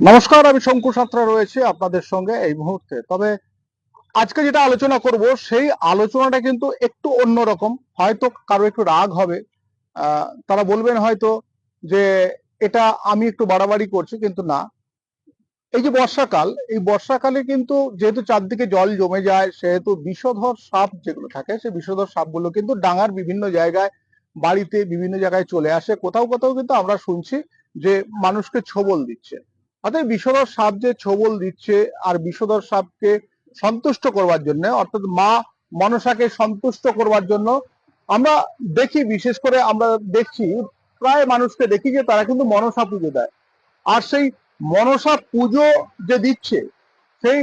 নমস্কার, আমি শঙ্কু সাঁতরা রয়েছে আপনাদের সঙ্গে এই মুহূর্তে। তবে আজকে যেটা আলোচনা করব সেই আলোচনাটা কিন্তু একটু অন্যরকম। হয়তো কারো একটু রাগ হবে, তারা বলবেন হয়তো যে এটা আমি একটু বাড়াবাড়ি করছি, কিন্তু না। এই যে বর্ষাকাল, এই বর্ষাকালে কিন্তু যেহেতু চারদিকে জল জমে যায়, সেহেতু বিষধর সাপ যেগুলো থাকে সেই বিষধর সাপগুলো কিন্তু ডাঙার বিভিন্ন জায়গায়, বাড়িতে বিভিন্ন জায়গায় চলে আসে। কোথাও কোথাও কিন্তু আমরা শুনছি যে মানুষকে ছোবল দিচ্ছে। অর্থাৎ বিষধর সাপ যে ছোবল দিচ্ছে, আর বিষধর সাপকে সন্তুষ্ট করবার জন্য, অর্থাৎ মা মনসাকে সন্তুষ্ট করবার জন্য আমরা দেখি, বিশেষ করে আমরা দেখছি প্রায় মানুষকে দেখি যে তারা কিন্তু মনসা পুজো দেয়। আর সেই মনসা পুজো যে দিচ্ছে, সেই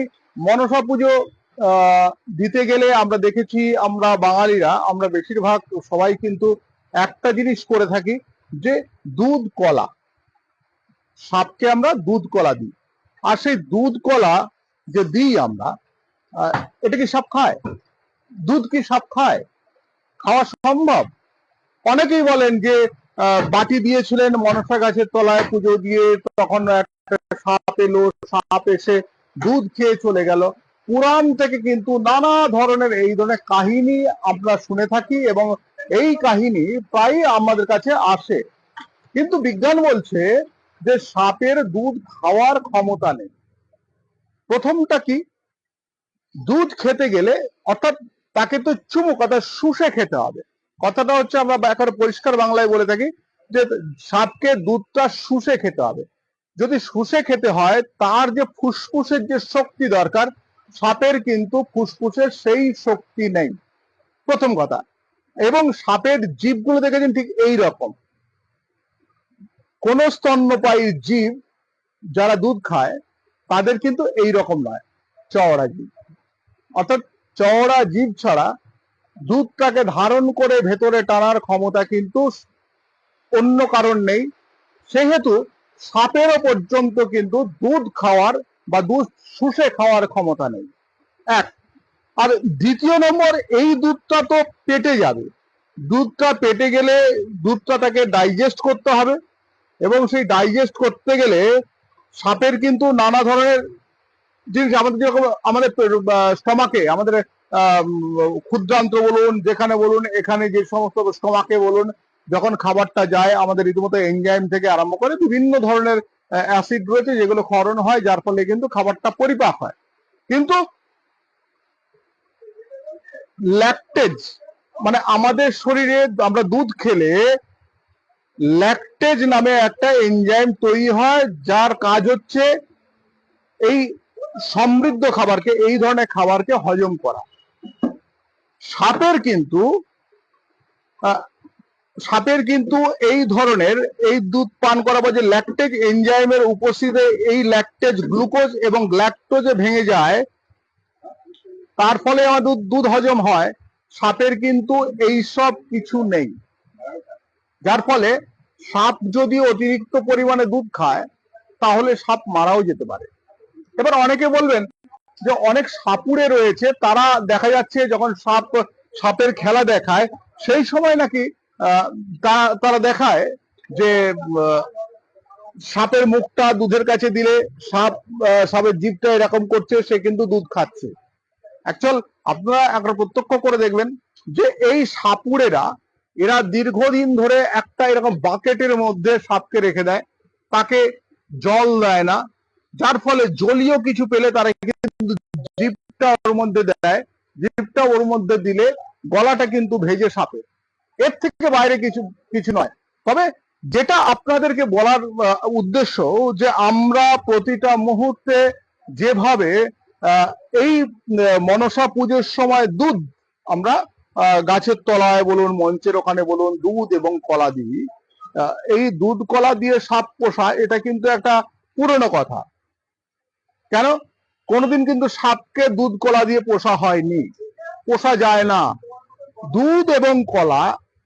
মনসা পুজো দিতে গেলে আমরা দেখেছি, আমরা বাঙালিরা আমরা বেশিরভাগ সবাই কিন্তু একটা জিনিস করে থাকি, যে দুধ কলা, সাপকে আমরা দুধ কলা দিই। আর সেই দুধ কলা যে দিই আমরা, আহ, এটা কি সাপ খায়? দুধ কি সাপ খায়? খাওয়া সম্ভব? অনেকেই বলেন যে বাটি দিয়েছিলেন মনসা গাছের তলায় পুজো দিয়ে, তখন একটা সাপ এলো, সাপ এসে দুধ খেয়ে চলে গেল। পুরাণ থেকে কিন্তু নানা ধরনের এই ধরনের কাহিনী আমরা শুনে থাকি, এবং এই কাহিনী প্রায় আমাদের কাছে আসে। কিন্তু বিজ্ঞান বলছে যে সাপের দুধ খাওয়ার ক্ষমতা নেই। প্রথমটা কি, দুধ খেতে গেলে, অর্থাৎ তাকে তো চুমুক অর্থাৎ শুষে খেতে হবে। কথাটা হচ্ছে, আমরা একেবারে পরিষ্কার বাংলায় বলে থাকি যে সাপকে দুধটা শুষে খেতে হবে। যদি শুষে খেতে হয়, তার যে ফুসফুসের যে শক্তি দরকার, সাপের কিন্তু ফুসফুসের সেই শক্তি নেই, প্রথম কথা। এবং সাপের জীবগুলো দেখেছেন ঠিক এই রকম। কোন স্তন্যপায়ী জীব যারা দুধ খায়, তাদের কিন্তু এই রকম নয়, চওড়া জীব। অর্থাৎ চওড়া জীব ছাড়া দুধটাকে ধারণ করে ভেতরে টানার ক্ষমতা কিন্তু অন্য কারণ নেই। সেহেতু সাপেরও পর্যন্ত কিন্তু দুধ খাওয়ার বা দুধ শুষে খাওয়ার ক্ষমতা নেই, এক। আর দ্বিতীয় নম্বর, এই দুধটা তো পেটে যাবে। দুধটা পেটে গেলে দুধটা তাকে ডাইজেস্ট করতে হবে, এবং সেই ডাইজেস্ট করতে গেলে সাপের কিন্তু নানা ধরনের জিনিস, আমাদের যেরকম আমাদের স্টমাকে, আমাদের ক্ষুদ্রান্ত্র বলুন, যেখানে বলুন, এখানে যে সমস্ত স্টমাকে বলুন, যখন খাবারটা যায়, আমাদের রীতিমতো এনজাইম থেকে আরম্ভ করে বিভিন্ন ধরনের অ্যাসিড রয়েছে, যেগুলো ক্ষরণ হয়, যার ফলে কিন্তু খাবারটা পরিপাক হয়। কিন্তু ল্যাকটেজ, মানে আমাদের শরীরে আমরা দুধ খেলে ল্যাকটেজ নামে একটা এনজাইম তৈরি হয়, যার কাজ হচ্ছে এই সমৃদ্ধ খাবারকে, এই ধরনের খাবারকে হজম করা। সাপের কিন্তু সাপের কিন্তু এই ধরনের, এই দুধ পান করা বা যে ল্যাকটেজ এনজাইমের উপস্থিতিতে এই ল্যাকটেজ গ্লুকোজ এবং ল্যাকটোজে ভেঙে যায়, তার ফলে আমাদের দুধ হজম হয়। সাপের কিন্তু এই সব কিছু নেই, যার ফলে সাপ যদি অতিরিক্ত পরিমাণে দুধ খায়, তাহলে সাপ মারাও যেতে পারে। এবার অনেকে বলবেন যে অনেক সাপুড়ে রয়েছে, তারা দেখা যাচ্ছে যখন সাপের খেলা দেখায়, সেই সময় নাকি তারা দেখায় যে সাপের মুখটা দুধের কাছে দিলে সাপের জিভটা এরকম করছে, সে কিন্তু দুধ খাচ্ছে। অ্যাকচুয়াল আপনারা একবার প্রত্যক্ষ করে দেখবেন যে এই সাপুড়েরা, এরা দীর্ঘদিন ধরে একটা এরকম বাকেটের মধ্যে সাপকে রেখে দেয়, তাকে জল দেয় না, যার ফলে জলীয় কিছু পেলে তারা কিন্তু জিভটা ওর মধ্যে দেয়। জিভটা ওর মধ্যে দিলে গলাটা কিন্তু ভেজে সাপে। এর থেকে বাইরে কিছু কিছু নয়। তবে যেটা আপনাদেরকে বলার উদ্দেশ্য, যে আমরা প্রতিটা মুহূর্তে যেভাবে এই মনসা পুজোর সময় দুধ আমরা গাছের তলায় বলুন, মঞ্চের ওখানে বলুন, দুধ এবং কলা দিই, এই দুধ কলা দিয়ে সাপ পোষা, এটা কিন্তু একটা পুরনো কথা। কেন? কোনোদিন কিন্তু সাপকে দুধ কলা দিয়ে পোষা হয়নি, পোষা যায় না। দুধ এবং কলা,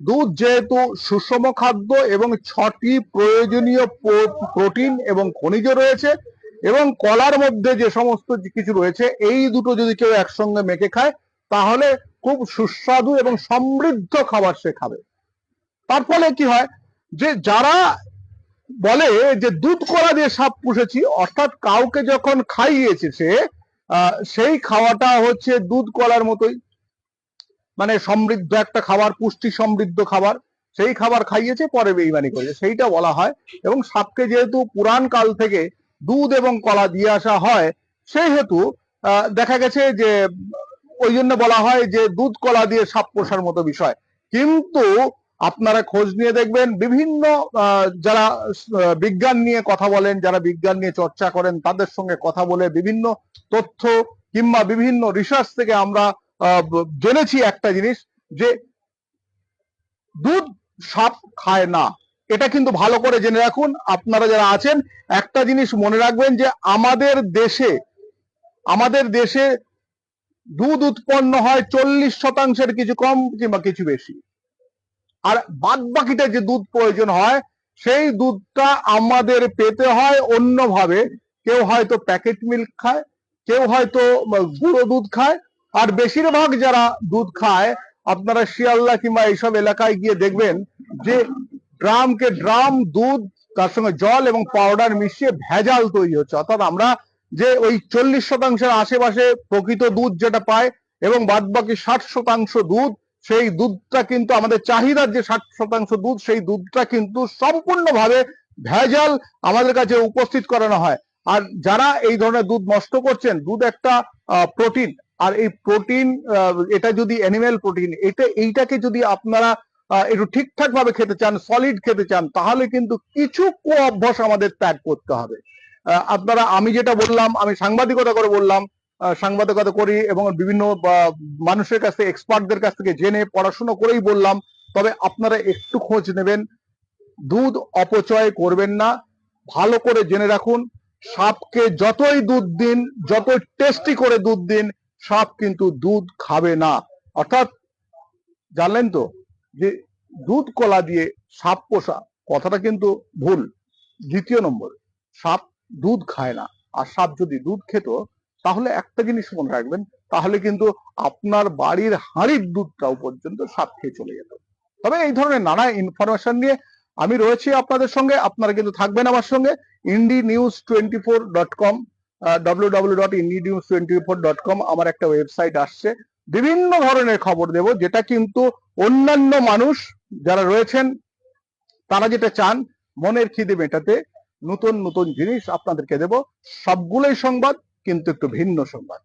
দুধ যেহেতু সুষম খাদ্য এবং 6টি প্রয়োজনীয় প্রোটিন এবং খনিজ রয়েছে, এবং কলার মধ্যে যে সমস্ত কিছু রয়েছে, এই দুটো যদি কেউ একসঙ্গে মেখে খায়, তাহলে খুব সুস্বাদু এবং সমৃদ্ধ খাবার সে খাবে। তার ফলে কি হয়, যে যারা বলে যে দুধ কলা দিয়ে সাপ পুষেছি, অর্থাৎ কাউকে যখন খাইয়েছে সে সেই খাওয়াটা হচ্ছে দুধ কলার মতোই, মানে সমৃদ্ধ একটা খাবার, পুষ্টি সমৃদ্ধ খাবার, সেই খাবার খাইয়েছে পরে বেইমানি করেছে, সেইটা বলা হয়। এবং সাপকে যেহেতু পুরাণ কাল থেকে দুধ এবং কলা দিয়ে আসা হয়, সেই হেতু দেখা গেছে যে ওই জন্য বলা হয় যে দুধ কলা দিয়ে সাপ পোষার মতো বিষয়। কিন্তু আপনারা খোঁজ নিয়ে দেখবেন, বিভিন্ন যারা বিজ্ঞান নিয়ে কথা বলেন, যারা বিজ্ঞান নিয়ে চর্চা করেন, তাদের সঙ্গে কথা বলে বিভিন্ন তথ্য কিংবা বিভিন্ন রিসার্চ থেকে আমরা জেনেছি একটা জিনিস, যে দুধ সাপ খায় না। এটা কিন্তু ভালো করে জেনে রাখুন আপনারা যারা আছেন। একটা জিনিস মনে রাখবেন যে আমাদের দেশে দুধ উৎপন্ন হয় 40% কিছু কম কিংবা কিছু বেশি, আর বাদ বাকিটা যে দুধ প্রয়োজন হয় সেই দুধটা আমাদের পেতে হয় অন্যভাবে। কেউ হয়তো প্যাকেট মিল্ক খায়, কেউ হয়তো গুঁড়ো দুধ খায়, আর বেশিরভাগ যারা দুধ খায় আপনারা শিয়ালদা কিংবা এইসব এলাকায় গিয়ে দেখবেন যে ড্রামকে ড্রাম দুধ, তার সঙ্গে জল এবং পাউডার মিশিয়ে ভেজাল তৈরি হচ্ছে। অর্থাৎ আমরা যে ওই 40% আশেপাশে প্রকৃত দুধ যেটা পায় এবং বাদ বাকি 60% দুধ, সেই দুধটা কিন্তু আমাদের চাহিদার যে 60% দুধ, সেই দুধটা কিন্তু সম্পূর্ণভাবে ভেজাল আমাদের কাছে উপস্থিত করানো হয়। আর যারা এই ধরনের দুধ নষ্ট করছেন, দুধ একটা প্রোটিন, আর এই প্রোটিন, এটা যদি অ্যানিমেল প্রোটিন, এইটাকে যদি আপনারা একটু ঠিকঠাক ভাবে খেতে চান, সলিড খেতে চান, তাহলে কিন্তু কিছু অভ্যাস আমাদের ত্যাগ করতে হবে। আপনারা, আমি যেটা বললাম, আমি সাংবাদিকতা করে বললাম, সাংবাদিকতা করি এবং বিভিন্ন মানুষের কাছ থেকে, এক্সপার্টদের কাছ থেকে জেনে পড়াশোনা করেই বললাম। তবে আপনারা একটু খোঁজ নেবেন, দুধ অপচয় করবেন না, ভালো করে জেনে রাখুন। সাপকে যতই দুধ দিন, যতই টেস্টি করে দুধ দিন, সাপ কিন্তু দুধ খাবে না। অর্থাৎ জানলেন তো যে দুধ কলা দিয়ে সাপ পোষা কথাটা কিন্তু ভুল। দ্বিতীয় নম্বর, সাপ দুধ খায় না। আর সাপ যদি দুধ খেত, তাহলে একটা জিনিস মনে রাখবেন, তাহলে কিন্তু আপনার বাড়ির হাঁড়ির দুধটাও পর্যন্ত সাপ খেয়ে চলে যেত। তবে এই ধরনের নানা ইনফরমেশন নিয়ে আমি রয়েছি আপনাদের সঙ্গে, আপনারা কিন্তু থাকবেন আমার সঙ্গে। indnews24.com, www.indnews24.com আমার একটা ওয়েবসাইট আসছে, বিভিন্ন ধরনের খবর দেব, যেটা কিন্তু অন্যান্য মানুষ যারা রয়েছেন তারা যেটা চান, মনের খিদে মেটাতে নতুন নতুন জিনিস আপনাদেরকে দেব। সবগুলোই সংবাদ, কিন্তু একটু ভিন্ন সংবাদ।